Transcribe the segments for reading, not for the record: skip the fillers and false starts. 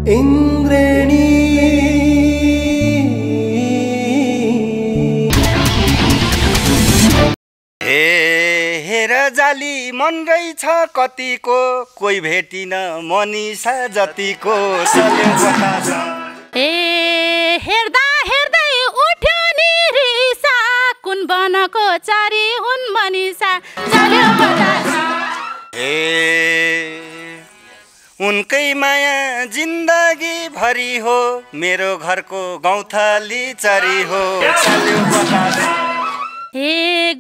इन्द्रेणी हेर जाली मन रहेछ कतिको कोही भेटिन मनिषा जतिको सल्यो बतास हेर्दा हेर्दै उठ्यो नि रिसा कुन बनको चारी हुन् मनिषा चल्यो बतास उनकै माया जिन्दगी भरि हो मेरो घरको गौँथली चरी हो चल्यो बतास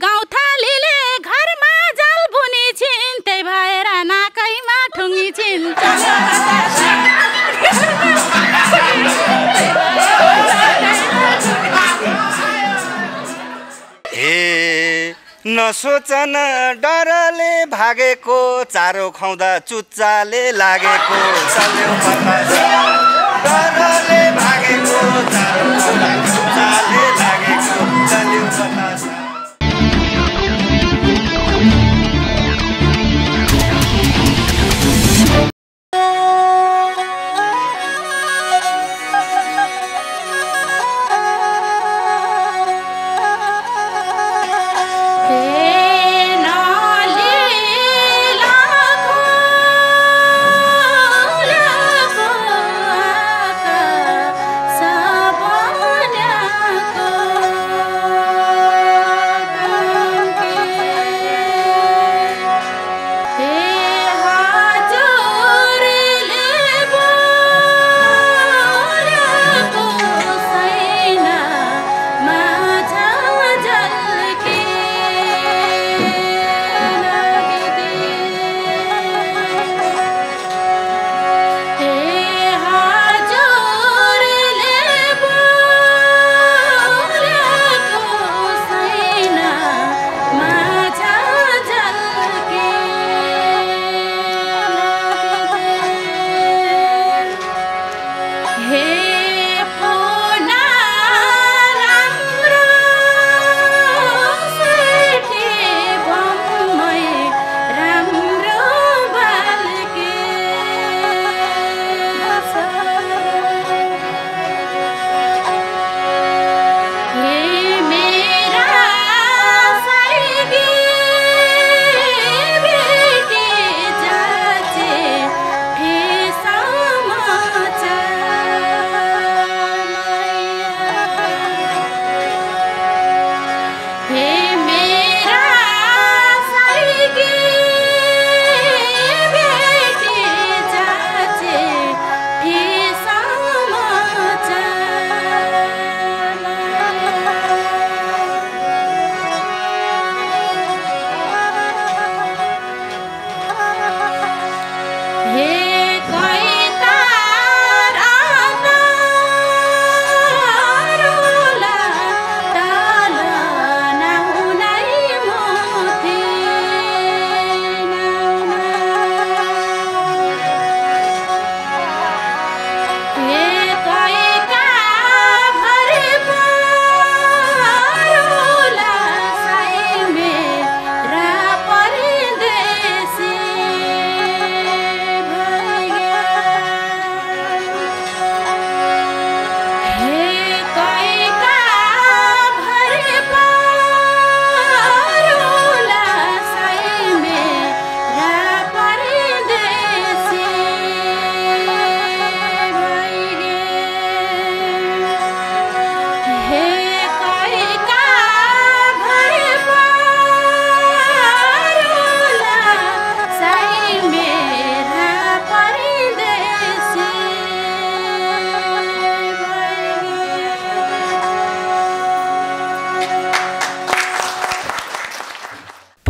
गौँथलीले घरमा जाल बुनी छिन् त्यही भएर नाकैमा ठुङ्गी छिन् नसोचन डरले भागेको चारो खुवाउँदा चुच्चाले लागेको चल्यो बतास डरले भागेको चारो खुवाउँदा चुच्चाले लागेको चल्यो बतास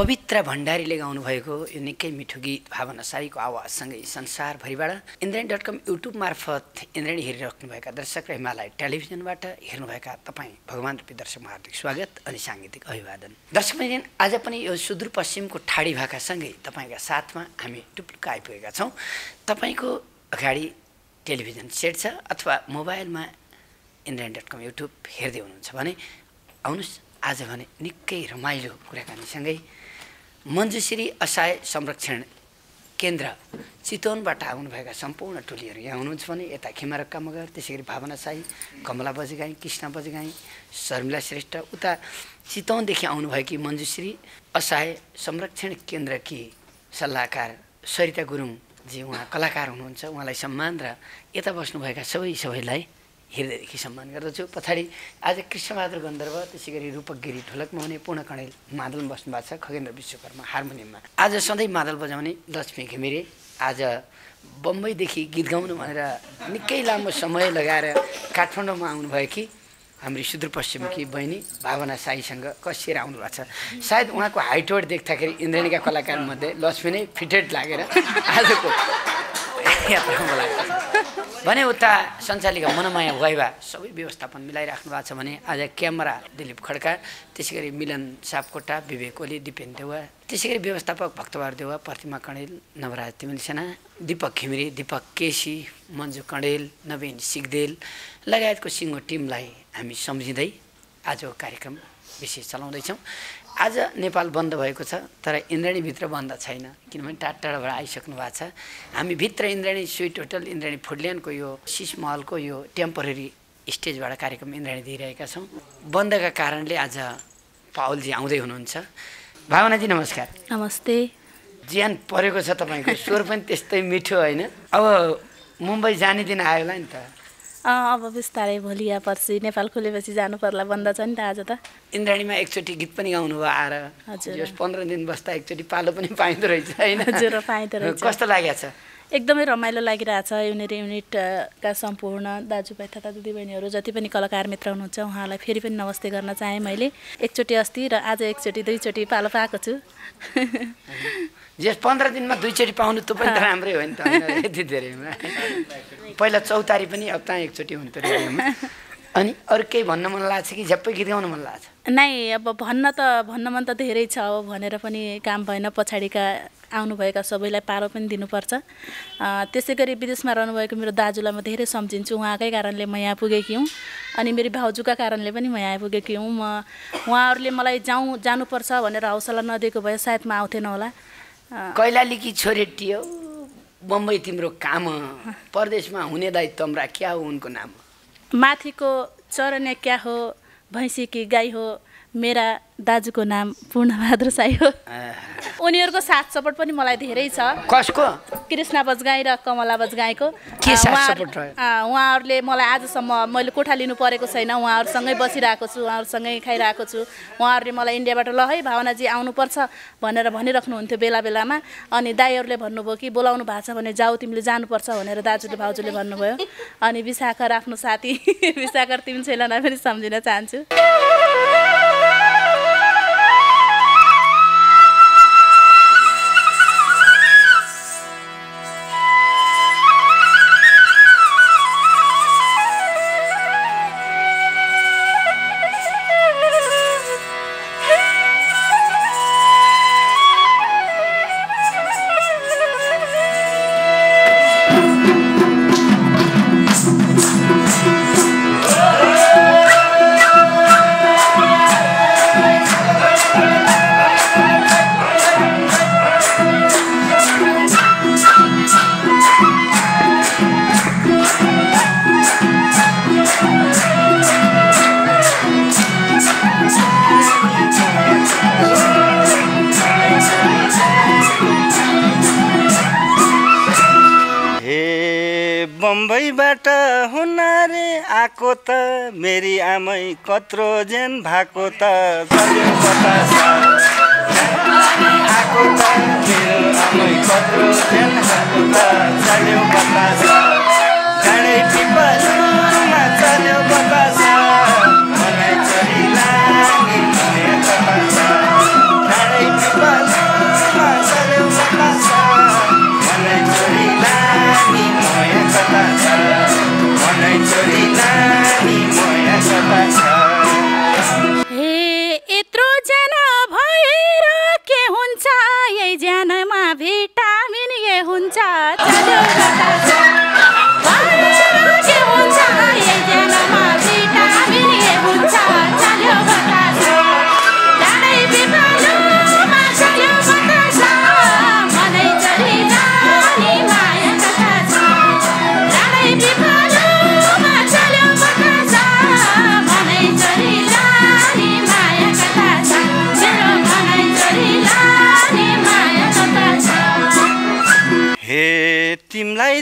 पवित्र भण्डारीले गाउनुभएको यो निकै मिठो गीत भावना सारीको आवाजसँगै संसारभरिबाट इन्द्रेणी.com युट्युब मार्फत इन्द्रेणी हेरिराख्नुभएका दर्शक र हिमालय टेलिभिजनबाट हेर्नुभएका तपाईँ भगवान रूपी दर्शकमा हार्दिक स्वागत अनि साङ्गीतिक अभिवादन। दर्शकवृन्द, आज पनि यो सुदूरपश्चिमको ठाडी भाकासँगै तपाईँका साथमा हामी टुप्लुक्क आइपुगेका छौँ। तपाईँको अगाडि टेलिभिजन सेट छ अथवा मोबाइलमा इन्द्रेणी.com युट्युब हेर्दै हुनुहुन्छ भने आउनुहोस्, आज भने निकै रमाइलो कुराकानीसँगै मञ्जुश्री असहाय संरक्षण केन्द्र चितवनबाट आउनुभएका सम्पूर्ण टोलीहरू यहाँ हुनुहुन्छ भने यता खिमारक्का मगर, त्यसै गरी भावना साई, कमला बजगाई, कृष्ण बजगाई, शर्मिला श्रेष्ठ, उता चितवनदेखि आउनुभएकी मञ्जुश्री, असहाय संरक्षण केन्द्रकी सल्लाहकार सरिता गुरुङजी उहाँ कलाकार हुनुहुन्छ, उहाँलाई सम्मान र यता बस्नुभएका सबैलाई हृदयदेखि सम्मान गर्दछु। पछाडि आज कृष्णबहादुर गन्धर्व, त्यसै गरी रूपक गिरी ढोलकमा हुने, पूर्ण कणेल मादल बस्नु भएको छ, खगेन्द्र विश्वकर्मा हार्मोनियममा। आज सधैँ मादल बजाउने लक्ष्मी घिमिरे आज बम्बईदेखि गीत गाउनु भनेर निकै लामो समय लगाएर काठमाडौँमा आउनुभएकी हाम्री सुदूरपश्चिमकी बहिनी भावना साईसँग कसिएर आउनुभएको छ। सायद उहाँको हाइट वेट देख्दाखेरि इन्द्रेणीका कलाकारमध्ये लक्ष्मी नै फिटेड लागेर आजको यात्रामा लाग्छ भने उता सञ्चालिका मनमाया वाइवा सबै व्यवस्थापन मिलाइराख्नु भएको छ भने आज क्यामेरा दिलीप खड्का, त्यसै गरी मिलन सापकोटा, विवेक ओली, दिपेन देउवा, त्यसै गरी व्यवस्थापक भक्तबहादुर देउवा, प्रतिमा कणेल, नवराज तिमिल सेना, दीपक घिमिरे, दीपक केसी, मन्जु कणेल, नवीन सिगदेल लगायतको सिङ्गो टिमलाई हामी सम्झिँदै आजको कार्यक्रम विशेष चलाउँदैछौँ। आज नेपाल बन्द भएको छ तर इन्द्रेणीभित्र बन्द छैन, किनभने टाढाबाट आइसक्नु भएको छ। हामी भित्र इन्द्रेणी स्विट होटल, इन्द्रेणी फुडल्यान्डको यो सिस महलको यो टेम्पोरेरी स्टेजबाट कार्यक्रम इन्द्रेणी दिइरहेका छौँ। बन्दका कारणले आज पावलजी आउँदै हुनुहुन्छ। भावनाजी नमस्कार। नमस्ते। ज्यान परेको छ तपाईँको, स्वर पनि त्यस्तै मिठो होइन? अब मुम्बई जाने दिन आयो होला नि त? अब बिस्तारै भोलि या पर्सि नेपाल खुलेपछि जानु पर्ला, बन्द छ नि त आज त। इन्द्रेणीमा एकचोटि गीत पनि गाउनु भयो आएर। हजुर। यस 15 दिन बस्दा एकचोटि पालो पनि पाइँदो रहेछ होइन? हजुर पाइँदो रहेछ। कस्तो लागेको छ? एकदमै रमाइलो लागिरहेछ। युनिटका सम्पूर्ण दाजुभाइ तथा दिदीबहिनीहरू जति पनि कलाकार मित्र हुनुहुन्छ उहाँलाई फेरि पनि नमस्ते गर्न चाहेँ मैले। एकचोटि अस्ति र आज एकचोटि दुईचोटि पालो पाएको छु। यस 15 दिनमा दुईचोटि पाउनु त पनि त राम्रै हो नि त, यति धेरैमा। पहिला चौतारी पनि अब त एकचोटि हुन्थ्यो रेडियोमा। अनि अरू केही भन्न मन लाग्छ कि झ्याप्पै गीत गाउनु मन लाग्छ? नै अब भन्न मन त धेरै छ, अब भनेर पनि काम भएन। पछाडिका आउनुभएका सबैलाई पालो पनि दिनुपर्छ। त्यसै गरी विदेशमा रहनुभएको मेरो दाजुलाई म धेरै सम्झिन्छु। उहाँकै कारणले म यहाँ पुगेकी हुँ अनि मेरो भाउजूका कारणले पनि म यहाँ पुगेकी हुँ। उहाँहरूले मलाई जानुपर्छ भनेर हौसला नदिएको भए सायद म आउँथेन होला। कैलालीकी छोरेटियो, बम्बई तिम्रो काम, परदेशमा हुने दाइ तम्रा, क्या हो उनको नाम? माथिको चरने क्या हो, भैँसी की गाई हो, मेरा दाजुको नाम पूर्णबहादुर साई हो। उनीहरूको साथ सपोर्ट पनि मलाई धेरै छ। कसको? कृष्ण बजगाई र कमला बजगाईको। के साथ सपोर्ट रह्यो? उहाँहरूले मलाई आजसम्म मैले कोठा लिनु परेको छैन, उहाँहरूसँगै बसिरहेको छु, उहाँहरूसँगै खाइरहेको छु। उहाँहरूले मलाई इन्डियाबाट ल है भावनाजी आउनुपर्छ भनेर भनिराख्नुहुन्थ्यो बेला बेलामा। अनि दाईहरूले भन्नुभयो कि बोलाउनु भएको छ भने जाऊ, तिमीले जानुपर्छ भनेर दाजुले भाउजूले भन्नुभयो। अनि विशाखर आफ्नो साथी विशाखर तिमसेलालाई पनि सम्झिन चाहन्छु। बम्बईबाट हुनारे आको त मेरी आमै कत्रो जेन भएको त चल्यो बतासा। आको त मेरो आमै कत्रो जेन भएको त चल्यो बतासा। गाडै पिपलमा चल्यो बतासा, मलाई चली लागे नयाँ बतासा। गाडै पिपलमा चल्यो बतासा, मलाई चली लागे नयाँ बतासा। मलाई चली लागे नयाँ बतासा। हे यत्रो जना भएर के हुन्छ, यही ज्यानमा भिटामिन ए हुन्छ। चल्यो बतासा।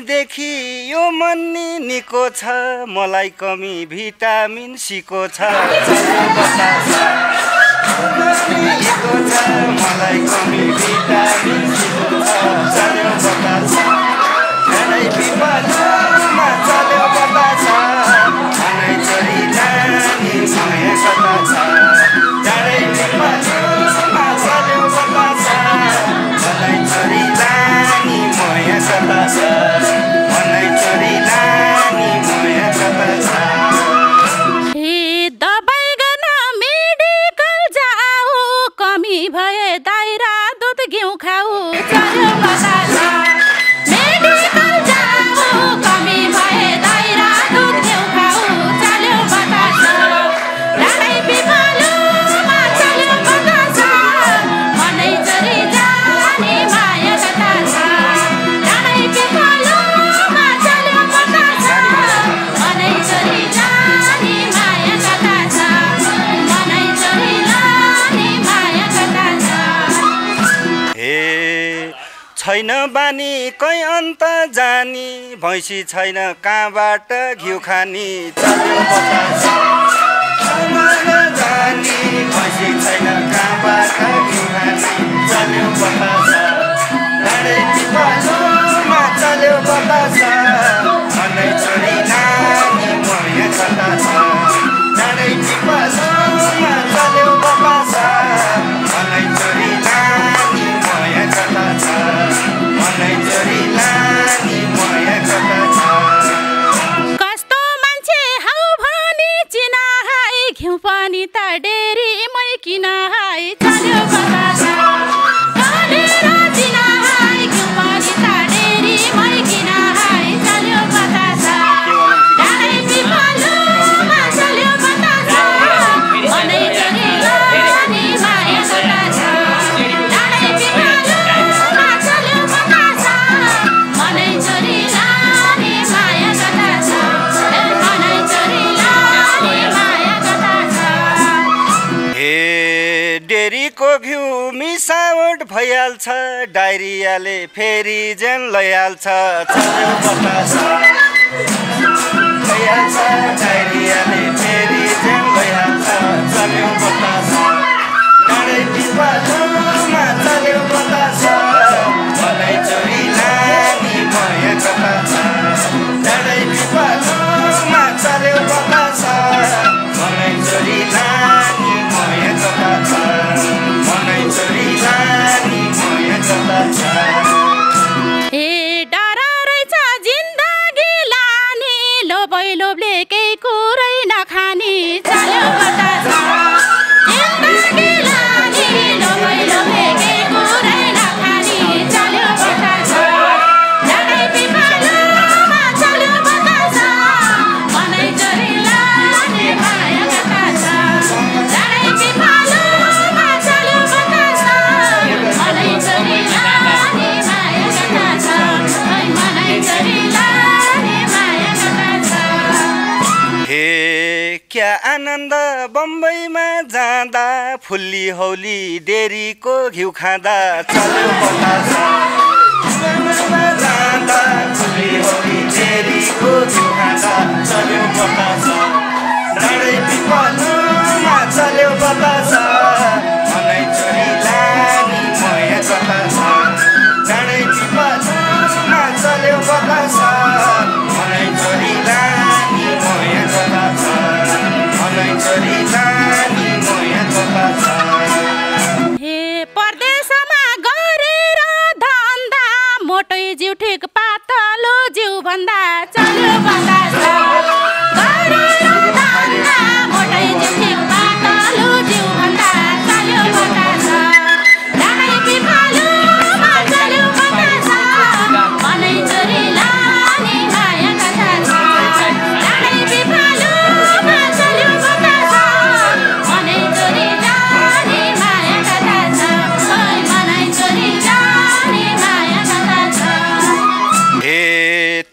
तिमीदेखि यो मन नि निको छ मलाई कमी भिटामिन सीको छ चल्यो बतास निको छ मलाई कमी भिटामिन सीको छ चल्यो बतास नै बिपलमा चल्यो बतास नै चरी नानी माया कता छ जाडै बिपलमा चल्यो बतास नै चरी नानी माया कता छ नै चरी नानी माया कता छ भए दाइरा दुध घिउ खाऊ चल्यो बतास मेडिकल जाऊ कमी भए दाइरा दुध घिउ खाऊ चल्यो बतास रानै बिमालुमा चल्यो बतास मनै चरी जाने माया कता छ रानै बिमालुमा चल्यो बतास मनै चरी जाने माया कता छ मनै चरी लाने माया कता छ छैन बानी कै अन्त जानी भैँसी छैन कहाँबाट घिउ खानी चल्यो बतास जानी भैँसी छैन कहाँबाट घिउ खानी चल्यो बतास डाँडै पिपलमा चल्यो बतास मनै छोरी नानी माया कता छ डाँडै पिपलमा चल्यो बतास मनै छोरी नानी माया कता छ मनै छोरी नानी माया कता छ कस्तो मान्छे हौ भनी चिना हाई घिउ पनि त डेरी मै किन हाई चल्यो बतास कलेर चिना हाई घिउ पनि त डेरी मै किन हाई चल्यो बतास डाँडै पिपलमा चल्यो बतास मनै छोरी लानी माया कता छ डाँडै पिपलमा चल्यो बतास मनै छोरी लानी माया कता छ मनै छोरी लानी माया कता छ डेरीको घिउ मिसावट भइहाल्छ डाइरियाले फेरि जेन लैहाल्छ चल्यो बतास भइहाल्छ डाइरियाले फेरि जेन लैहाल्छ चल्यो बतास डाँडै पिपलमा चल्यो बतास मनै छोरी लानी माया कता छ डाँडै पिपलमा चल्यो बतास मनै छोरी लानी माया कता छ मनै छोरी लानी माया कता छ ए डर रहेछ जिन्दगी लानी लोभै लोभले केही कुरै नखानी चल्यो बतास जिन्दगी लानी लोभै लोभले केही कुरै नखानी चल्यो बतास डाँडै पिपलमा चल्यो बतास मनै छोरी लानी माया कता छ डाँडै पिपलमा चल्यो बतास मनै छोरी लानी माया कता छ मनै छोरी लानी माया कता छ क्या आनन्द बम्बईमा जाँदा फुल्ली हौली डेरीको घिउ खाँदा चल्यो बतास बम्बईमा जाँदा फुल्ली हौली डेरीको घिउ खाँदा चल्यो बतास डाँडै पिपलमा चल्यो बतास मनै छोरी लानी माया कता छ डाँडै पिपलमा चल्यो बतास मनै छोरी लानी माया कता छ मनै छोरी लानी माया कता छ हे परदेशमा गरेर धन्दा मोटै जिउ ठिक पातलो जिउ भन्दा चल्यो बतास गरेर धन्दा मोटै जिउ ठिक पातलो जिउ भन्दा चल्यो बतास डाँडै पिपलमा चल्यो बतास मनै छोरी लानी माया कता छ डाँडै पिपलमा चल्यो बतास मनै छोरी लानी माया कता छ मनै छोरी लानी माया कता छ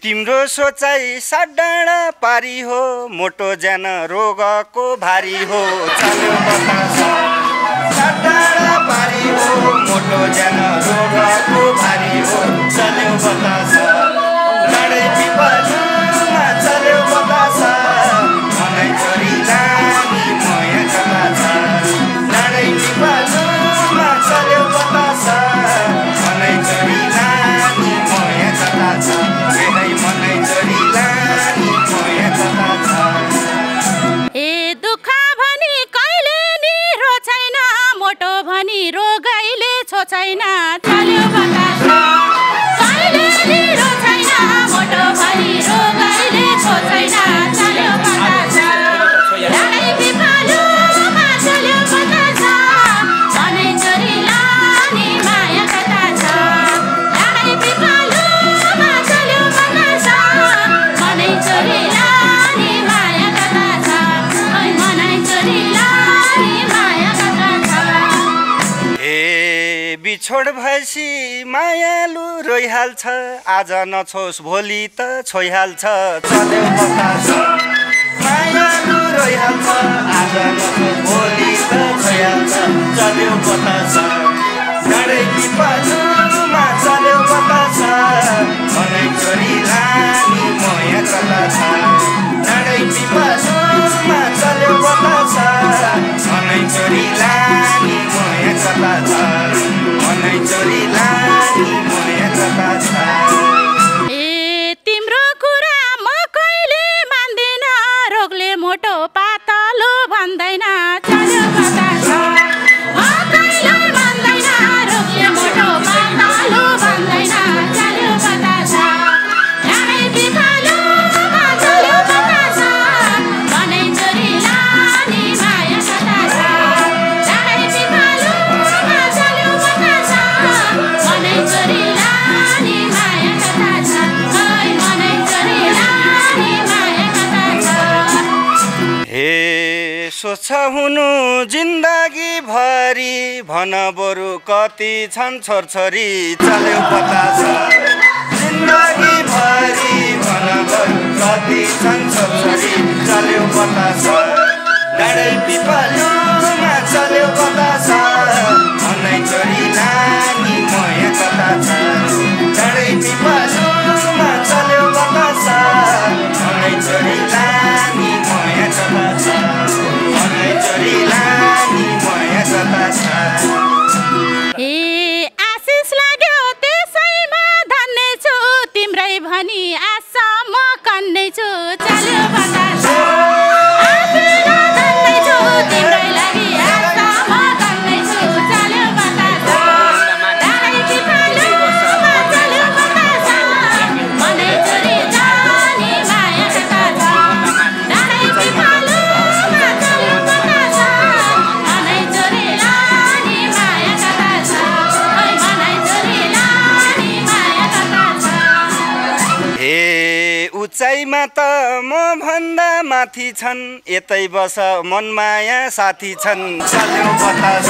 तिम्रो सोचाइ सात डाँडा पारी हो मोटो ज्यान रोगको भारी हो चल्यो बतास सात डाँडा पारी हो मोटो ज्यान रोगको भारी हो चल्यो बतास छोड भएसी मायालु रोइहाल्छ आज नछोस् भोलि त छोइहाल्छ चल्यो बतास मायालु रोइहाल्छ आज नछोस् भोलि त छोइहाल्छ चल्यो बतास डाँडै पिपलुमा चल्यो बतास भनै छोरी रानी मोया कता छ डाँडै पिपलुमा चल्यो बतास भनै छोरी रानी मोया कता छ भनै छोरी रानी मोया कता छ ए तिम्रो कुरा म कहिले मान्दिन रोगले मोटो पातलो भन्दैन चल्यो बतास म कहिले मान्दैन रोगले मोटो पातलो भन्दैन चल्यो बतास डाँडै पिपलुमा चल्यो बतास भनै छोरी रानी माया कता छ डाँडै पिपलुमा चल्यो बतास भनै छोरी रानी माया कता छ ओइ भनै छोरी रानी माया कता छ हे सोच हुनु जिन्दगी भरि भन बरु कति छन् छोरछोरी चल्यो बतास जिन्दगी भरि भन बरु कति छन् छोरछोरी चल्यो बतास डाँडै पिपलुमा चल्यो बतास भनै छोरी नानी मोया कता छ डाँडै पिपलुमा चल्यो बतास भनै छोरी नानी मोया कता छ भनै छोरी नानी मोया कता छ ए आशिष लाग्यो त्यसैमा धन्ने छु तिम्रै भनी आशा म कन्ने छु चल्यो बतास आफैलाई धन्ने छु तिम्रै लागि आशा म कन्ने छु चल्यो बतास डाँडै पिपलुमा चल्यो बतास भनै छोरी रानी माया कता छ डाँडै पिपलुमा चल्यो बतास भनै छोरी रानी माया कता छ ओइ भनै छोरी रानी माया कता छ हे उचाइमा त म भन्दा माथि छन् यतै बस मनमाया साथी छन् चल्यो बतास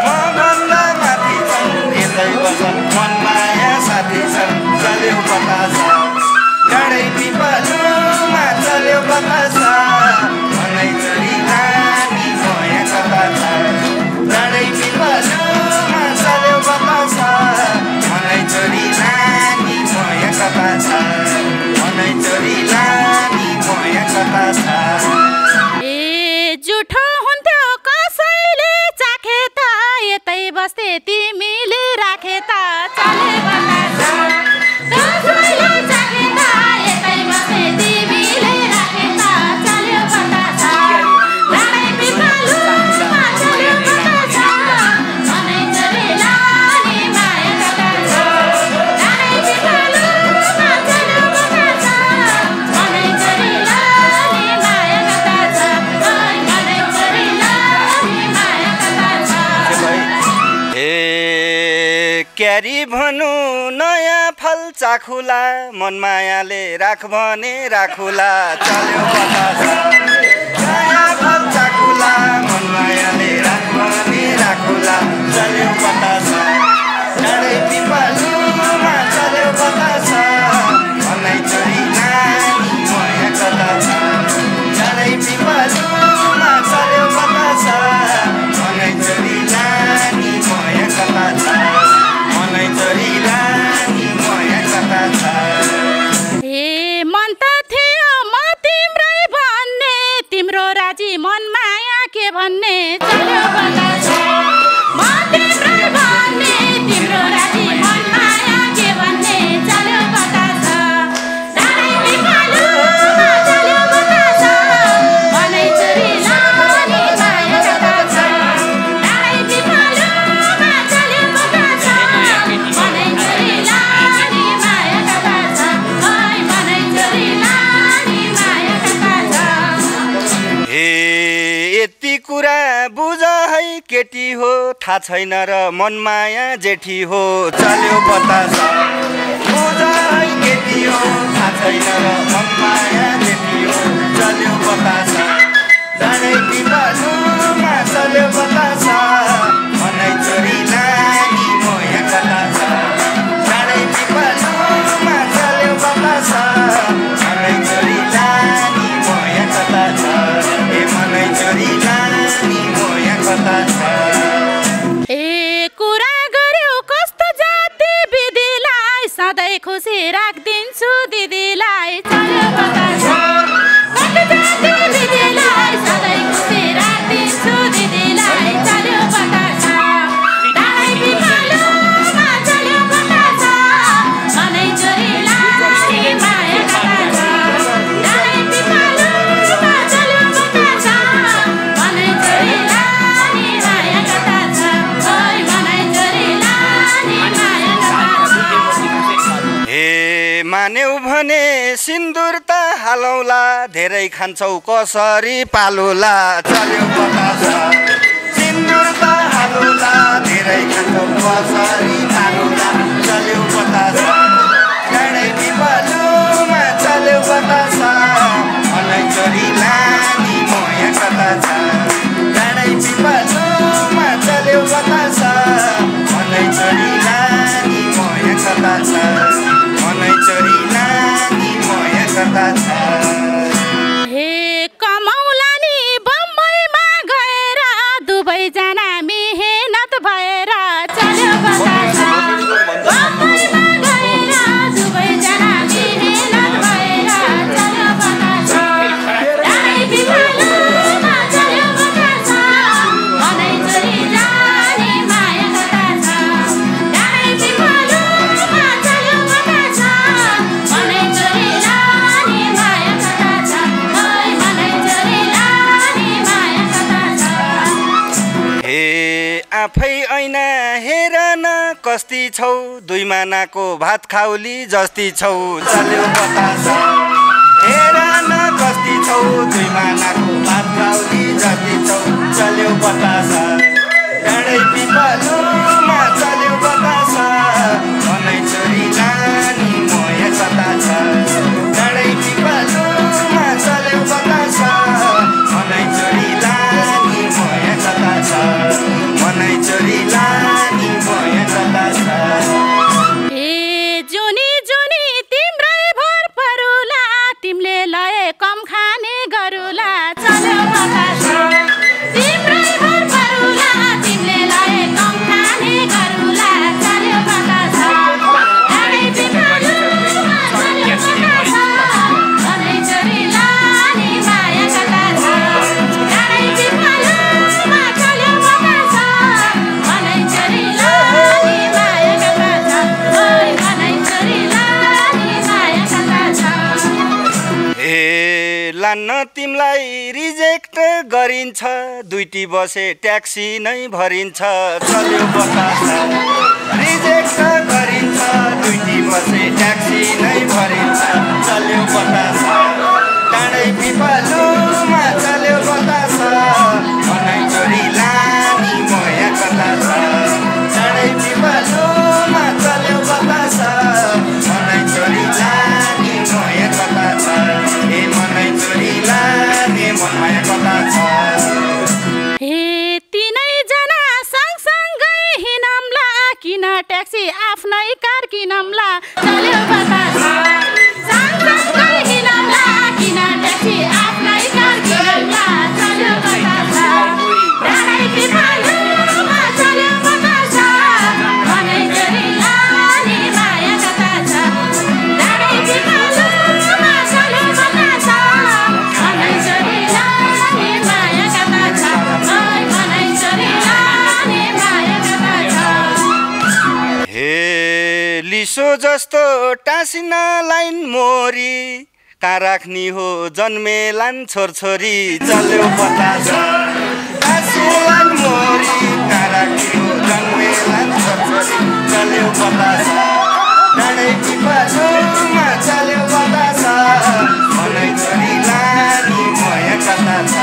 म भन्दा माथि छन् यतै बस मनमाया साथी छन् चल्यो बतास डाँडै पिपलुमा चल्यो बतास भनै छोरी रानी मोया कता छ डाँडै पिपलुमा चल्यो बतास भनै छोरी रानी मोया कता छ भनै छोरी रानी मोया कता छ ए जुठो हुन्थ्यो कसैले चाखे त यतै बस्थे तिमीले राखे त चले बतास कसैले चाखे त यतै बस्थे तिमीले राखे त चल्यो बतास डाँडै पिपलुमा चल्यो बतास भनै छोरी रानी माया कता छ डाँडै पिपलुमा चल्यो बतास भनै छोरी रानी माया कता छ ओइ भनै छोरी रानी माया कता छ हे क्यारी भनु नयाँ फल चाखुला मनमायाले राख भने राखुला चल्यो बतास नयाँ फल चाखुला मनमायाले राख भने राखुला चल्यो बतास डाँडै पिपलुमा चल्यो बतास भनै छोरी नानी मोया कता छ डाँडै पिपलुमा चल्यो बतास भनै छोरी नानी मोया कता छ भनै छोरी रानी मोया कता छ ए मन त थियो म तिम्रै भन्ने तिम्रो राजी मन माया के भन्ने चल्यो बतास म तिम्रै भन्ने तिम्रो राजी मन माया के भन्ने चल्यो बतास डाँडै पिपलुमा चल्यो बतास भनै छोरी रानी माया कता छ डाँडै पिपलुमा चल्यो बतास भनै छोरी रानी माया कता छ ओइ भनै छोरी रानी माया कता छ हे यति कुरा बुझ है केटी हो थाहा छैन र मनमाया जेठी हो चल्यो बतास बुझ है केटी हो थाहा छैन र मनमाया जेठी हो चल्यो बतास डाँडै पिपलुमा चल्यो बतास भनै छोरी नानी सिन्दुर त हालौला धेरै खान्छौ कसरी पालुला चल्यो बतासा सिन्दुर त हालौला धेरै खान्छौ कसरी पालुला चल्यो बतासा डाँडै पिपलुमा चल्यो बतासा अनै चोरी लानी मोया कता छ डाँडै पिपलुमा चल्यो बतासा अनै चोरी लानी मोया कता छ अनै चोरी लानी मोया कता छ हे कमौला नि बम्बईमा गएर दुवैजना मेहनत भएर चल्यो बतासा बम्बईमा गएर दुवैजना मेहनत भएर चल्यो बतासा डाँडै पिपलुमा चल्यो बतासा अनै चोरी लानी माया कता छ डाँडै पिपलुमा चल्यो बतासा अनै चोरी लानी माया कता छ ओइ अनै चोरी लानी माया कता छ हे आफै ऐना हेर न कस्ती छौ दुई मानाको भात खाउली जस्ती छौ चल्यो बतासा हेर न कस्ती छौ दुई मानाको भात खाउली जस्ती छौ चल्यो बतासा डाँडै पिपलुमा चल्यो बतासा अनै चोरी लानी मोया कता छ डाँडै पिपलुमा चल्यो बतासा अनै चोरी लानी मोया कता छ अनै चोरी लानी मोया कता छ ए जुनी जुनी तिम्रै भर परुला तिमीले लए कम खाने गरुला चल्यो बतासा तिम्रै भर परुला तिमीले लए कम खाने गरुला चल्यो बतासा डाँडै पिपलुमा चल्यो बतासा अनै चोरी लानी माया कता छ डाँडै पिपलुमा चल्यो बतासा अनै चोरी लानी माया कता छ ओइ अनै चोरी लानी माया कता छ ए लान्न तिमीलाई रिजेक्ट गरिन्छ दुईटी बसे ट्याक्सी नै भरिन्छ चल्यो बतासा रिजेक्ट गरिन्छ दुईटी बसे ट्याक्सी नै भरिन्छ चल्यो बतासा डाँडै पिपलुमा चल्यो बतासा अनै चोरी लानी मोया कता छ डाँडै पिपलुमा चल्यो बतासा अनै चोरी लानी मोया कता छ ए मनै चोरी लानी मोया कता छ हे तिनैजना सँगसँगै हिँडौँला किन ट्याक्सी आफ्नै कार किनौँला चल्यो बतासा सँगसँगै हिँडौँला किन ट्याक्सी आफ्नै कार किनौँला चल्यो बतासा डाँडै पिपलुमा चल्यो बतासा अनै चोरी लानी माया कता छ डाँडै पिपलुमा चल्यो बतासा अनै चोरी लानी माया कता छ ओइ अनै चोरी लानी माया कता छ हे लिसो जस्तो टाँसिन लाइन मोरी कहाँ राख्ने हो जन्मेलान् छोरछोरी चल्यो बतासा टाँसिन लाइन मोरी कहाँ राख्ने हो जन्मेलान् छोरछोरी चल्यो बतासा डाँडै पिपलुमा चल्यो बतासा अनै चोरी लानी मोया कता छ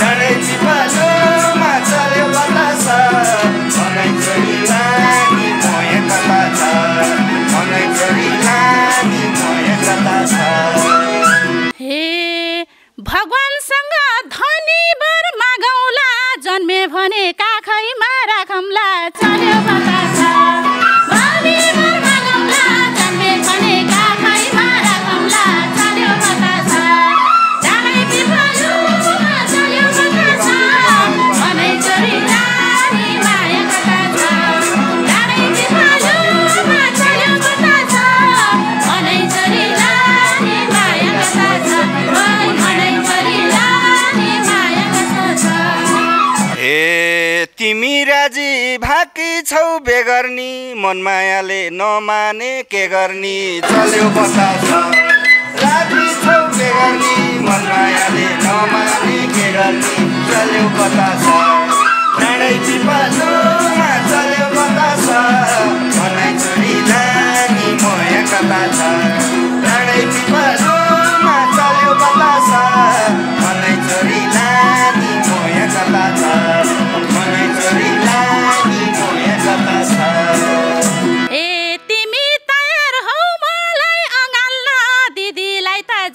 डाँडै पिपलुमा चल्यो बतासा अनै चोरी लानी मोया कता छ अनै चोरी लानी मोया कता छ हे भगवानसँग धनी वर मागौला जन्मे भने काखैमा राखौँला चल्यो बतासा धनी वर मागौला जन्मे भने काखैमा राखौँला चल्यो बतासा डाँडै पिपलुमा चल्यो बतासा अनै चोरी लानी माया कता छ डाँडै पिपलुमा चल्यो बतासा अनै चोरी लानी माया कता छ ओइ अनै चोरी लानी माया कता छ हे तिमी राजी भाकी छौ बेगर्नी मनमायाले नमाने के गर्नी चल्यो बतासा राजी छौ बेगर्नी मनमायाले नमाने के गर्नी चल्यो बतासा डाँडै पिपलुमा चल्यो बतासा अनै चोरी लानी मोया कता छ डाँडै पिपलुमा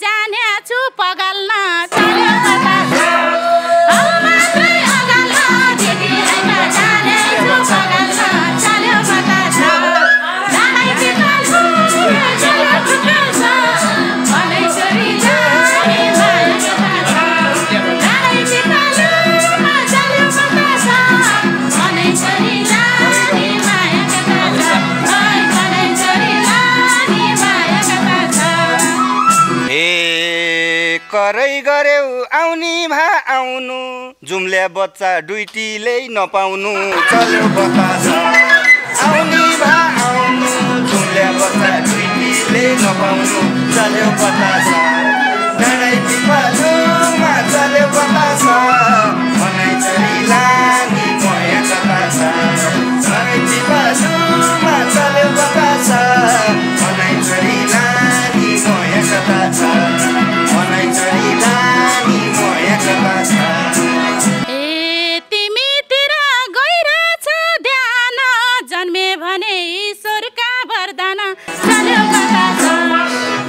जाने छु पगल्न चल्यो बतासा औ मात्रै अगल्न दिदी हैन जाने छु पगल्न चल्यो बतासा जानै पिकाल्छु चल्यो बतासा भलै छोरी जाने माया बतासा जानै पिकाल्छु चल्यो बतासा भलै छोरी जाने माया बतासा ओइ भलै छोरी जाने माया बतासा हे करै गर्यौ आउनी भा आउनु जुम्ल्या बच्चा डुइटीले नपाउनु चल्यो बतासा आउनी भा आउनु जुम्ल्या बच्चा डुइटीले नपाउनु चल्यो बतासा डाँडै पिपलुमा चल्यो बतासा भनाइ चरी लानी मया बतासा डाँडै पिपलुमा चल्यो बतासा भनाइ चरी लानी मया बतासा भनाइ चरी लानी मया बतासा ए तिमीतिर गइरहेछ ध्यान जन्मे भने ईश्वरका वरदान चल्यो बतासा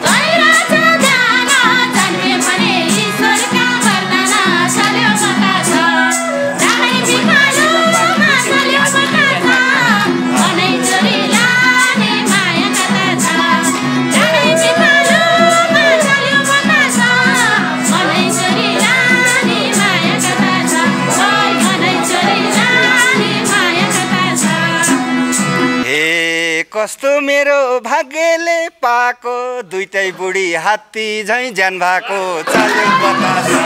गइरहेछ ध्यान जन्मे भने ईश्वरका वरदान चल्यो बतासा डाँडै पिपलुमा चल्यो बतासा भनै छोरी लाने माया बतासा डाँडै पिपलुमा चल्यो बतासा भनै छोरी लाने माया बतासा ओइ भनै छोरी लाने माया बतासा हे कस्तो मेरो भाग्यले पाको दुईटै बुढी हात्ती झैँ ज्यान भएको चल्यो बतासा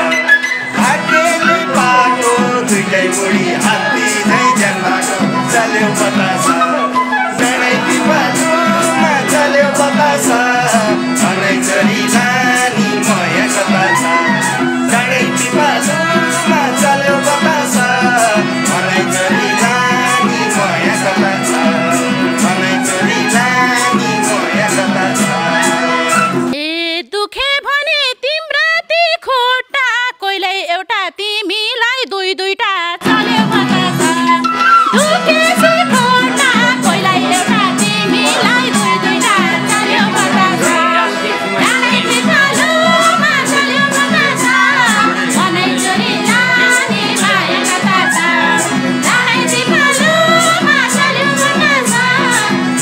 भाग्यले पाको दुईटै बुढी हात्ती झैँ ज्यान भएको चल्यो बतासा डाँडै पिपलुमा चल्यो बतासा भनै छोरी लानी मया बतासा डाँडै पिपलुमा चल्यो बतासा भनै छोरी लानी मया बतासा भनै छोरी लानी मया बतासा ए दुखे भने तिम्रा ती खुट्टा कोइलाई एउटा तिमीलाई दुई दुईटा चल्यो बतासा दुखे छु खुट्टा कोइलाई एउटा तिमीलाई दुई दुईटा चल्यो बतासा डाँडै पिपलुमा चल्यो बतासा भनै छोरी लाने माया बतासा डाँडै पिपलुमा चल्यो बतासा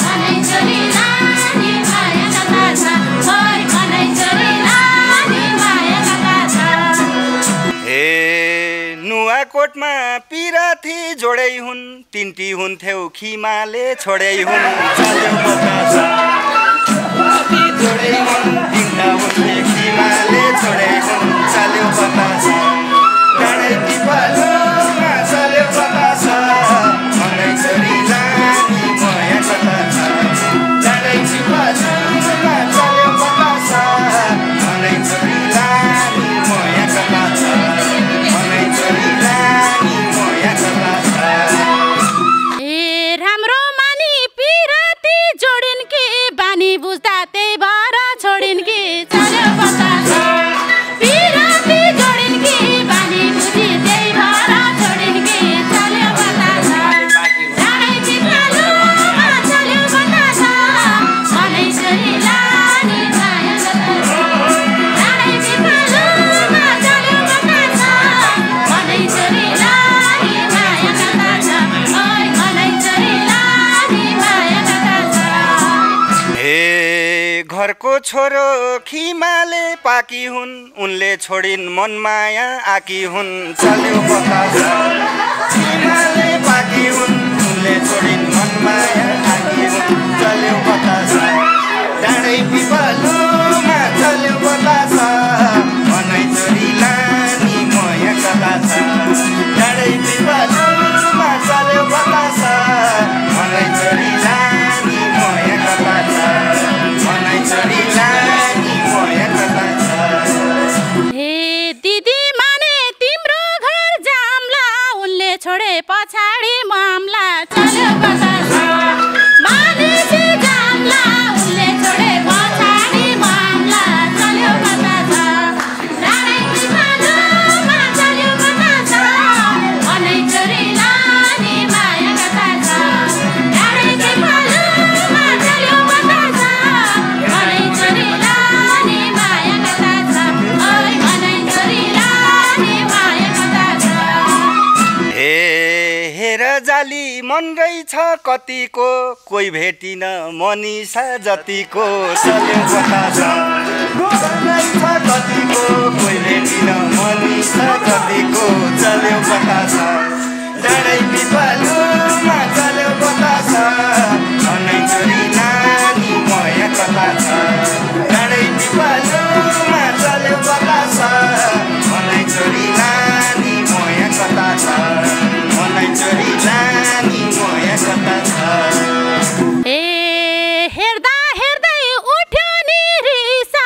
भनै छोरी लाने माया बतासा ओइ भनै छोरी लाने माया बतासा हे नुवाकोटमा पिराथी जोडै हुन् तिनटी हुन्थ्यौ खिमाले छोडै हुन् चल्यो बतासा पिराथी जोडै हुन् तिनटा हुन्थे खिमाले छोडै हुन् चल्यो बतासा डाँडै पिपलुमा चल्यो बतासा भनै छोरी लानी मया बतासा डाँडै पिपलुमा चल्यो बतासा भनै छोरी लानी मया बतासा भनै छोरी लानी मया बतासा ए राम्रो मानी पिराती जोडिन् कि बानी बुझ्दा त्यही भएर छोडिन् कि चल्यो बतासा पिराती जोडिन् कि बानी बुझी त्यही भएर छोडिन् कि चल्यो बतासा डाँडै पिपलुमा चल्यो बतासा भनै छोरी लाने माया बतासा डाँडै पिपलुमा चल्यो बतासा भनै छोरी लाने माया बतासा ओइ भनै छोरी लाने माया बतासा हे घरको छोरो खिमाले पाकी हुन् उनले छोडिन् मनमाया आकी हुन् चल्यो बतासा खिमाले पाकी हुन् उनले छोडिन् मनमाया आकी हुन् चल्यो बतासा डाँडै पिपलुमा चल्यो बतासा भनै छोरी लानी मया बतासा डाँडै पिपलुमा चल्यो बतासा भनै छोरी लानी मया बतासा भनै छोरी लानी मया बतासा हे दिदी माने तिम्रो घर जाम्ला उनले छोडे पछाडि मामला चल्यो बतासा माने जाम्ला उनले छोडे पछाडि खाली मन रहेछ कतिको कोही भेटिन मनिषा जतिको चल्यो बतासा मन रहेछ कतिको कोही भेटिन मनिषा जतिको चल्यो बतासा डाँडै पिपालुमा चल्यो बतासा अनै छोरी नानी मया कता छ डाँडै पिपालुमा चल्यो बतासा अनै छोरी नानी मया कता छ अनै छोरी नानी मया कता छ ए हेर्दा हेर्दै उठ्यो नि रिसा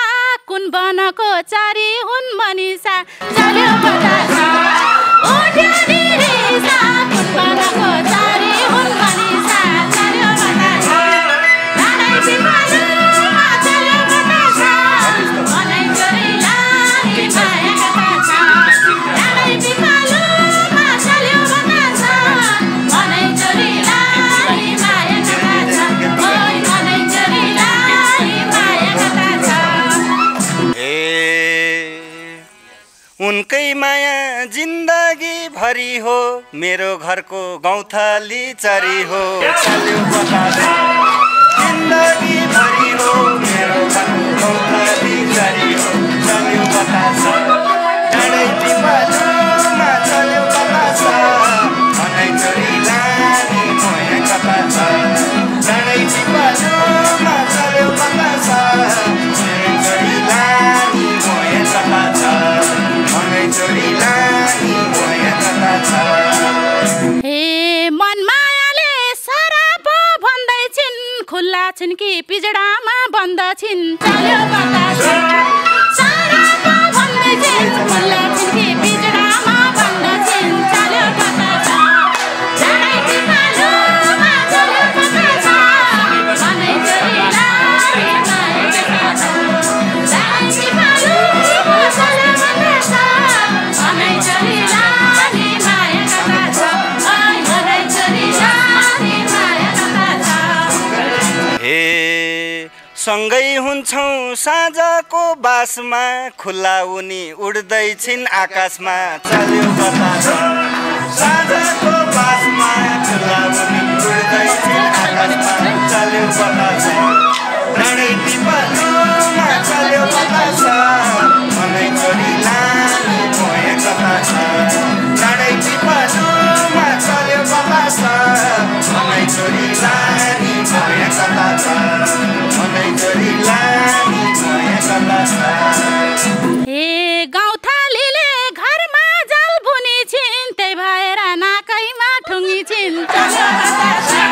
कुन बनको चारी हुन् मनिषा चल्यो बतासा उठ्यो नि रिसा कुन बनको चारी हुन् मनिषा चल्यो बतासा डाँडै पिपालुमा चल्यो बतासा अनै छोरी नानी माया कता छ डाँडै पिपालुमा चल्यो बतासा अनै छोरी नानी माया कता छ ओइ अनै छोरी नानी माया कता छ उनकै माया जिन्दगी भरि हो मेरो घरको गौँथली चरी हो चल्यो बतासा जिन्दगी भरि हो मेरो घरको गौँथली चरी हो चल्यो बतासा डाँडै पिपालुमा चल्यो बतासा अनै छोरी नानी मया कता छ डाँडै पिपालुमा चल्यो बतासा अनै छोरी नानी मया कता छ अनै छोरी नानी मया कता छ हे मन मायाले सराप भन्दै छिन् खुल्ला छिन् कि पिजडामा बन्द छिन् चल्यो बतासा सराप भन्दै छिन् खुल्ला छिन् कि पिजडामा बन्द छिन् चल्यो बतासा डाँडै पिपालुमा चल्यो बतासा अनै छोरी नानी माया कता छ डाँडै पिपालुमा चल्यो बतासा अनै छोरी नानी माया कता छ ओइ अनै छोरी नानी माया कता छ हे सँगै हुन्छौँ साँझको बासमा खुल्ला उनी उड्दैछिन् आकाशमा चल्यो बतासा साँझको बासमा खुल्ला उनी उड्दैछिन् आकाशमा चल्यो बतासा डाँडै पिपालुमा चल्यो बतासा अनै छोरी नानी मया कता छ डाँडै पिपालुमा चल्यो बतासा अनै छोरी नानी मया कता छ अनै छोरी नानी मया कता छ हे गाउँथलीले घरमा जाल बुनी छिन् त्यही भएर नाकैमा ठुङ्गी छिन् चल्यो बतासा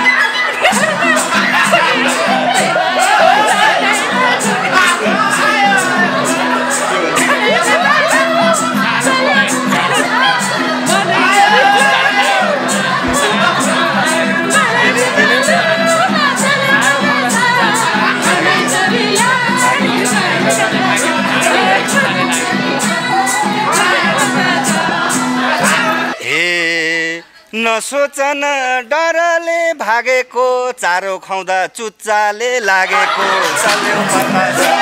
नसोचन डरले भागेको चारो खुवाउँदा चुच्चाले लागेको चल्यो बतासा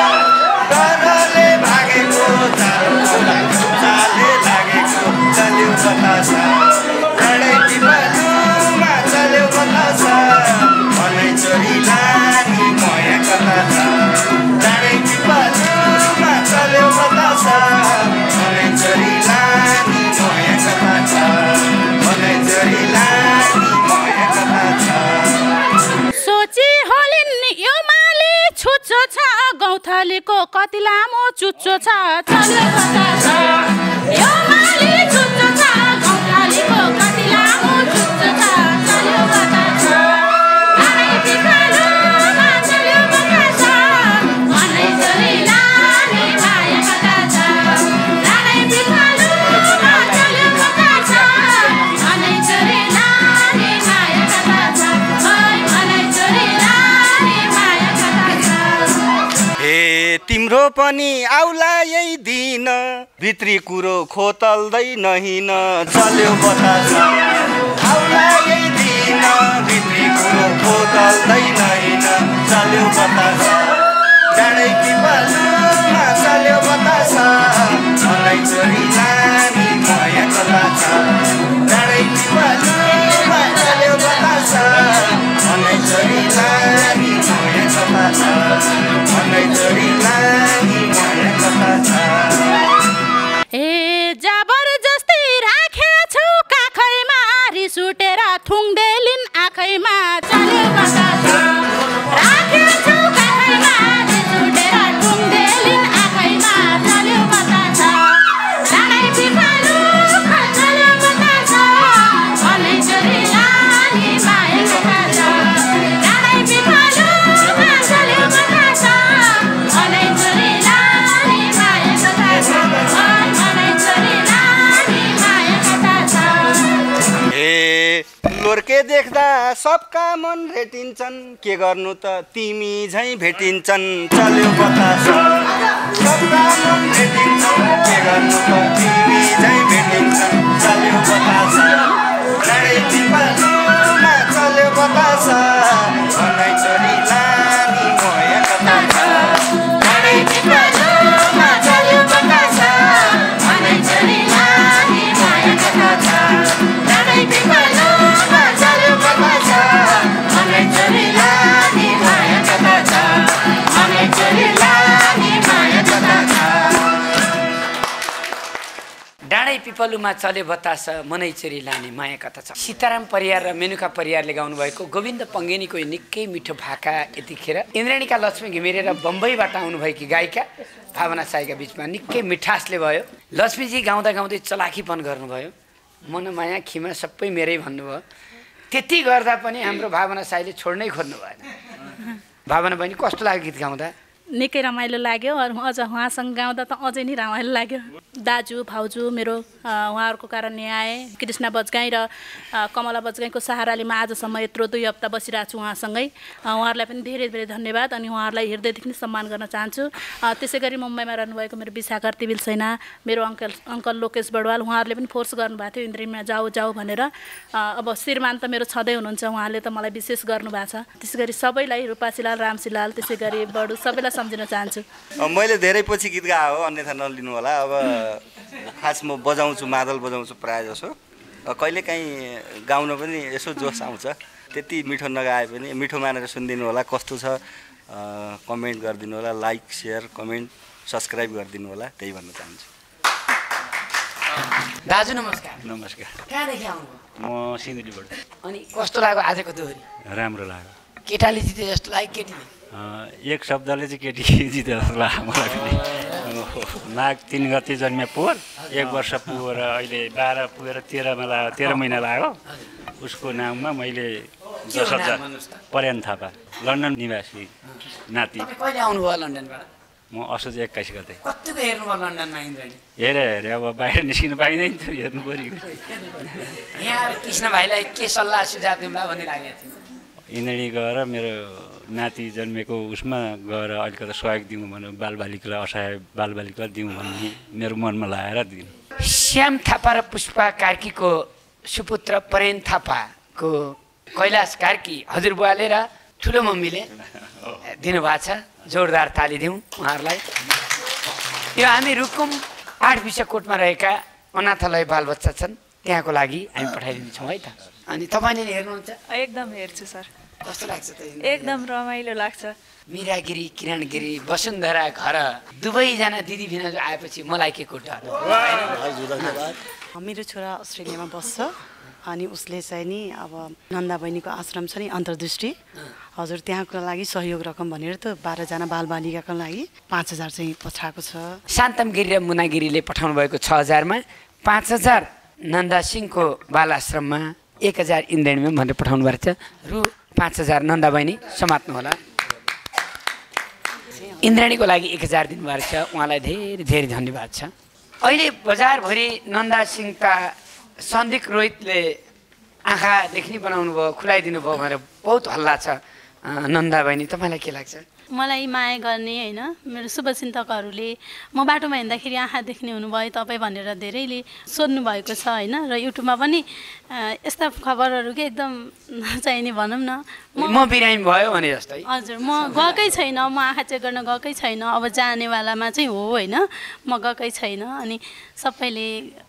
डरले भागेको चारो खुवाउँदा चुच्चाले लागेको चल्यो बतासा डाँडै पिपालुमा चल्यो बतासा अनै छोरी नानी मया कता छ डाँडै पिपालुमा चल्यो बतासा अनै छोरी नानी मया कता छ अनै छोरी नानी मया कता छ सोची होलिन् यो माली छुच्चो छ गौँथलीको कति लामो चुच्चो छ चल्यो बतासा यो माली छुच्चो छ गौँथलीको कति लामो चुच्चो छ चल्यो बतासा डाँडै पिपालुमा चल्यो बतासा अनै छोरी नानी माया कता छ डाँडै पिपालुमा चल्यो बतासा अनै छोरी नानी माया कता छ ओइ अनै छोरी नानी माया कता छ हे तिम्रो पनि आउला यही दिन भित्री कुरो खोतल्दै नहिन चल्यो बतासा आउला यही दिन भित्री कुरो खोतल्दै नहिन चल्यो बतासा डाँडै पिपालुमा चल्यो बतासा अनै छोरी नानी मया कता छ डाँडै पिपालुमा चल्यो के देख्दा सबका मन रेटिन्छन् के गर्नु त तिमी झैँ भेटिन्छन् चल्यो बतास सबका मन रेटिन्छन् के गर्नु त तिमी झैँ भेटिन्छन् चल्यो बतास डाँडै पिपलमा चल्यो बतास भनै छोरी लानी मोया कता छ डाँडै पिपलमा चल्यो बतास भनै छोरी लानी मोया कता छ डाँडै पिपलमा चल्यो बतास भनै छोरी लानी मोया कता छ भनै छोरी लानी मोया कता छ डाँडै पिपलुमा चल्यो बतास मनै चोरी लाने माया कथा छ। सीताराम परियार र मेनुका परियारले गाउनु भएको गोविन्द पङ्गेनीको निकै मिठो भाका यतिखेर इन्द्रणीका लक्ष्मी घिमिरे र बम्बईबाट आउनुभएकी गायिका भावना साईका बिचमा निकै मिठासले भयो। लक्ष्मीजी गाउँदा गाउँदै चलाखीपन गर्नुभयो, मनमाया खिमा सबै मेरै भन्नुभयो। त्यति गर्दा पनि हाम्रो भावना साईले छोड्नै खोज्नु भएन। भावना बहिनी कस्तो लाग्यो गीत गाउँदा? निकै रमाइलो लाग्यो। अझ उहाँसँग गाउँदा त अझै नै रमाइलो लाग्यो। दाजु भाउजू मेरो उहाँहरूको कारणले आएँ। कृष्ण बजगाई र कमला बजगाईको सहाराले म आजसम्म यत्रो 2 हप्ता बसिरहेको छु उहाँसँगै। उहाँहरूलाई पनि धेरै धेरै धन्यवाद अनि उहाँहरूलाई हृदयदेखि सम्मान गर्न चाहन्छु। त्यसै गरी मुम्बईमा रहनुभएको मेरो विशाखा तिबिल सेना, मेरो अङ्कल लोकेश बडवाल, उहाँहरूले पनि फोर्स गर्नुभएको थियो इन्द्रिममा जाऊ जाऊ भनेर। अब श्रीमान त मेरो छँदै हुनुहुन्छ, उहाँले त मलाई विशेष गर्नुभएको छ। त्यसै गरी सबैलाई रूपासीलाल, रामसीलाल, त्यसै गरी बडु सबैलाई सम्झिन चाहन्छु। मैले धेरै पछि गीत गाएँ हो, अन्यथा नलिनु होला। अब खास म बजाउँछु, मादल बजाउँछु प्रायः जसो। कहिलेकाहीँ गाउन पनि यसो जोस आउँछ। त्यति मिठो नगाए पनि मिठो मानेर सुनिदिनु होला। कस्तो छ कमेन्ट गरिदिनु होला, लाइक सेयर कमेन्ट सब्सक्राइब गरिदिनु होला, त्यही भन्न चाहन्छु। दाजु नमस्कार। नमस्कार। कहाँदेखि आउनुभयो? म सिन्धुलीबाट। अनि कस्तो लाग्यो आजको दोहोरी? राम्रो लाग्यो। केटाले जिते जस्तो लाग्यो केटीले? एक शब्दले चाहिँ केटी जिते जस्तो लाग्यो मलाई पनि। माघ 3 गते जन्मे पोहोर 1 वर्ष पुगेर अहिले 12 पुगेर 13मा लाग्यो, 13 महिना लाग्यो। उसको नाममा मैले 10,000 पर्यान थापा, लन्डन निवासी नाति। कहिले आउनुभयो लन्डनबाट? म असोज 21 गते। कतिको हेर्नुभयो लन्डनमा इन्द्रणी? हेरेँ अब बाहिर निस्किनु पाइँदैन थियो, हेर्नु पऱ्यो। यहाँ कृष्ण भाइलाई के सल्लाह सुझाव दिउँला भन्ने लागेको थियो? इन्द्रणी गएर मेरो नाति जन्मेको उसमा गएर अलिकति सहयोग दिउँ भनेर बालबालिकालाई असहाय बालबालिकालाई दिउँ भन्ने मेरो मनमा लागेर दिउँ। श्याम थापा र पुष्पा कार्कीको सुपुत्र परेन थापाको कैलाश कार्की हजुरबुवाले र ठुलो मम्मीले दिनुभएको छ। जोरदार ताली दिउँ उहाँहरूलाई। यो हामी रुकुम 8 विशाकोटमा रहेका अनाथालय बालबच्चा छन्, त्यहाँको लागि हामी पठाइदिन्छौँ है त। अनि तपाईँले हेर्नुहुन्छ? एकदम हेर्छु सर। कस्तो लाग्छ त? एकदम रमाइलो लाग्छ। मिरागिरी, किरणगिरी, वसुन्धरा घर दुवैजना दिदी भिनाजु आएपछि मलाई के को डर? मेरो छोरा अस्ट्रेलियामा बस्छ अनि उसले चाहिँ नि अब नन्दा बहिनीको आश्रम छ नि अन्तर्दृष्टि, हजुर त्यहाँको लागि सहयोग रकम भनेर त 12जना बालबालिकाको लागि 5,000 चाहिँ पठाएको छ। शान्तम गिरी र मुना गिरीले पठाउनु भएको 6,000मा 5,000 नन्दा सिंहको बाल आश्रममा 1,000 इन्द्रणीमा भनेर पठाउनु भएको छ। रु 5,000 नन्दा बहिनी समात्नु होला। इन्द्रणीको लागि 1,000 दिनुभएको छ, उहाँलाई धेरै धेरै धन्यवाद छ। अहिले बजारभरि नन्दा सिंहका सन्दिक रोहितले आँखा देख्ने बनाउनु भयो, खुलाइदिनु भयो भनेर बहुत हल्ला छ। नन्दा बहिनी तपाईँलाई के लाग्छ? मलाई माया गर्ने होइन मेरो शुभचिन्तकहरूले म बाटोमा हिँड्दाखेरि आँखा देख्ने हुनुभयो तपाईँ भनेर धेरैले सोध्नु भएको छ होइन। र युट्युबमा पनि यस्ता खबरहरू के एकदम नचाहिने भनौँ न। म बिरामी भयो भने जस्तै? हजुर, म गएकै छैन, म आँखा चेक गर्न गएकै छैन। अब जानेवालामा चाहिँ हो होइन, म गएकै छैन। अनि सबैले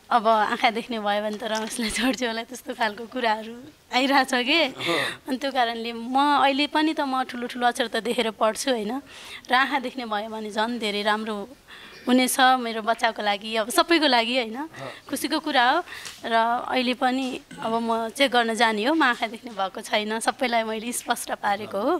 अब आँखा देख्ने भयो भने त रमेशलाई छोड्छु होला त्यस्तो खालको कुराहरू आइरहेछ कि। अनि त्यो कारणले म अहिले पनि त म ठुलो ठुलो अक्षर त देखेर पढ्छु होइन। र आँखा देख्ने भयो भने झन् धेरै राम्रो हुनेछ मेरो बच्चाको लागि, अब सबैको लागि होइन, खुसीको कुरा हो। र अहिले पनि अब म चेक गर्न जाने हो, म आँखा देख्ने भएको छैन, सबैलाई मैले स्पष्ट पारेको हो।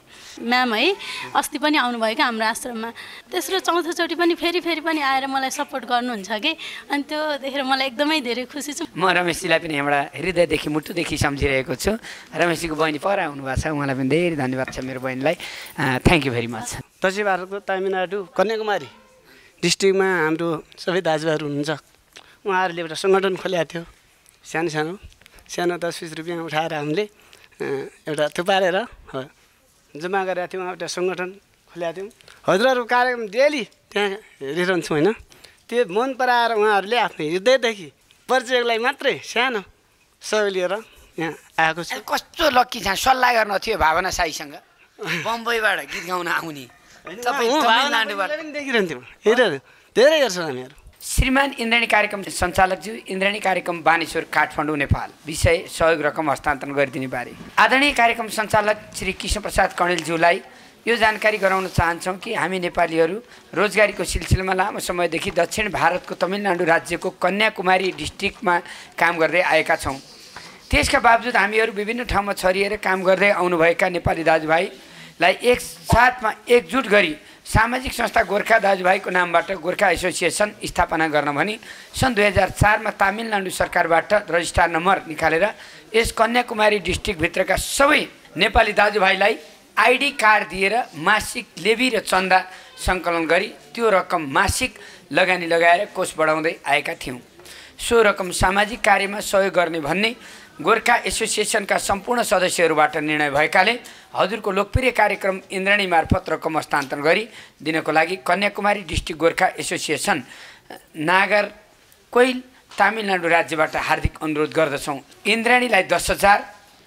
म्याम है अस्ति पनि आउनुभयो क्या हाम्रो आश्रममा, तेस्रो चौथोचोटि पनि फेरि पनि आएर मलाई सपोर्ट गर्नुहुन्छ कि। अनि त्यो देखेर मलाई एकदमै धेरै खुसी छु। म रमेशजीलाई पनि यहाँबाट हृदयदेखि मुटुदेखि सम्झिरहेको छु। रमेशजीको बहिनी पर आउनुभएको छ, उहाँलाई पनि धेरै धन्यवाद छ मेरो बहिनीलाई। Thank you very much. दक्षिण भारतको तमिलनाडु कन्याकुमारी डिस्ट्रिक्टमा हाम्रो सबै दाजुभाइहरू हुनुहुन्छ। उहाँहरूले एउटा सङ्गठन खोलेको थियो सानो सानो, सानो 10-20 रुपियाँ उठाएर हामीले एउटा थुपारेर जम्मा गरेका थियौँ। एउटा सङ्गठन खोलेका थियौँ। हजुरहरूको कार्यक्रम डेली त्यहाँ हेरिरहन्छौँ होइन। त्यो मन पराएर उहाँहरूले आफ्नो हृदयदेखि परिचयलाई मात्रै सानो सहयोग लिएर यहाँ आएको छ। कस्तो लक्की छ, सल्लाह गर्न थियो भावना साईसँग बम्बईबाट गीत गाउन आउने तपाईँ तमिलनाडुबाट देखिरहन्थ्यौँ। हेरेर धेरै हेर्छौँ हामीहरू। श्रीमान इन्द्राणी कार्यक्रम सञ्चालकज्यू, इन्द्राणी कार्यक्रम बानेश्वर काठमाडौँ नेपाल। विषय सहयोग रकम हस्तान्तरण गरिदिने बारे। आदरणीय कार्यक्रम सञ्चालक श्री कृष्णप्रसाद कणेलज्यूलाई यो जानकारी गराउन चाहन्छौँ कि हामी नेपालीहरू रोजगारीको सिलसिलामा लामो समयदेखि दक्षिण भारतको तमिलनाडु राज्यको कन्याकुमारी डिस्ट्रिक्टमा काम गर्दै आएका छौँ। त्यसका बावजुद हामीहरू विभिन्न ठाउँमा छरिएर काम गर्दै आउनुभएका नेपाली दाजुभाइलाई एक साथमा एकजुट गरी सामाजिक संस्था गोर्खा दाजुभाइको नामबाट गोर्खा एसोसिएसन स्थापना गर्न भनी सन् 2004मा तमिलनाडु सरकारबाट रजिस्ट्रार नम्बर निकालेर यस कन्याकुमारी डिस्ट्रिक्टभित्रका सबै नेपाली दाजुभाइलाई आइडी कार्ड दिएर मासिक लेबी र चन्दा सङ्कलन गरी त्यो रकम मासिक लगानी लगाएर कोष बढाउँदै आएका थियौँ। सो रकम सामाजिक कार्यमा सहयोग गर्ने भन्ने गोर्खा एसोसिएसनका सम्पूर्ण सदस्यहरूबाट निर्णय भएकाले हजुरको लोकप्रिय कार्यक्रम इन्द्राणी मार्फत रकम हस्तान्तरण गरी दिनको लागि कन्याकुमारी डिस्ट्रिक्ट गोर्खा एसोसिएसन नागरकोइल तमिलनाडु राज्यबाट हार्दिक अनुरोध गर्दछौँ। इन्द्राणीलाई 10,000,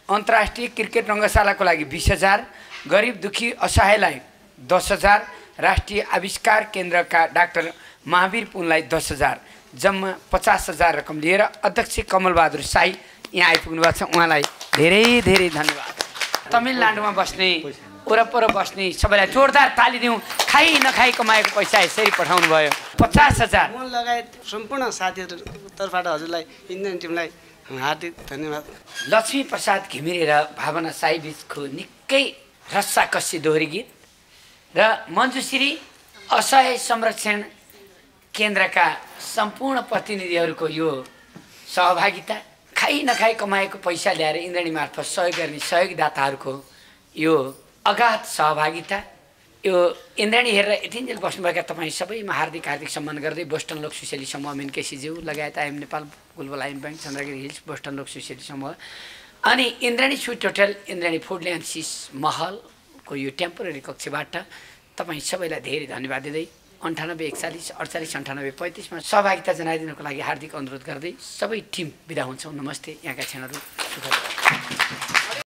अन्तर्राष्ट्रिय क्रिकेट रङ्गशालाको लागि 20,000, गरिब दुखी असहायलाई 10,000, राष्ट्रिय आविष्कार केन्द्रका डाक्टर महावीर पुनलाई 10,000, जम्मा 50,000 रकम लिएर अध्यक्ष कमलबहादुर साई यहाँ आइपुग्नु भएको छ। उहाँलाई धेरै धेरै धन्यवाद। तमिलनाडुमा बस्ने वरपर बस्ने सबैलाई जोरदार ताली दिउँ। खाइ नखाइ कमाएको पैसा यसरी पठाउनु भयो 50,000। म लगायत सम्पूर्ण साथीहरू तर्फबाट हजुरलाई इन्डियन टिमलाई हार्दिक धन्यवाद। लक्ष्मी प्रसाद घिमिरे र भावना साई बिचको निकै रस्साकस्सी दोहोरी गीत र मञ्जुश्री असहाय संरक्षण केन्द्रका सम्पूर्ण प्रतिनिधिहरूको यो सहभागिता, खाइ नखाइ कमाएको पैसा ल्याएर इन्द्राणी मार्फत सहयोग गर्ने सहयोगदाताहरूको यो अगाध सहभागिता, यो इन्द्राणी हेरेर यतिन्जेल बस्नुभएका तपाईँ सबैमा हार्दिक हार्दिक सम्मान गर्दै बोस्टन लोक सुशेली समूह मेन केसीज्यू लगायत आइएम नेपाल, बुलबुल IME bank, Chandragiri hills, Boston लोक सुशेली समूह अनि Indrani sweet hotel, Indrani food and सिस महलको यो टेम्पोररी कक्षबाट तपाईँ सबैलाई धेरै धन्यवाद दिँदै 98 41 48 98 35मा सहभागिता जनाइदिनको लागि हार्दिक अनुरोध गर्दै सबै टिम बिदा हुन्छौँ। नमस्ते। यहाँका क्षणहरू सुखद।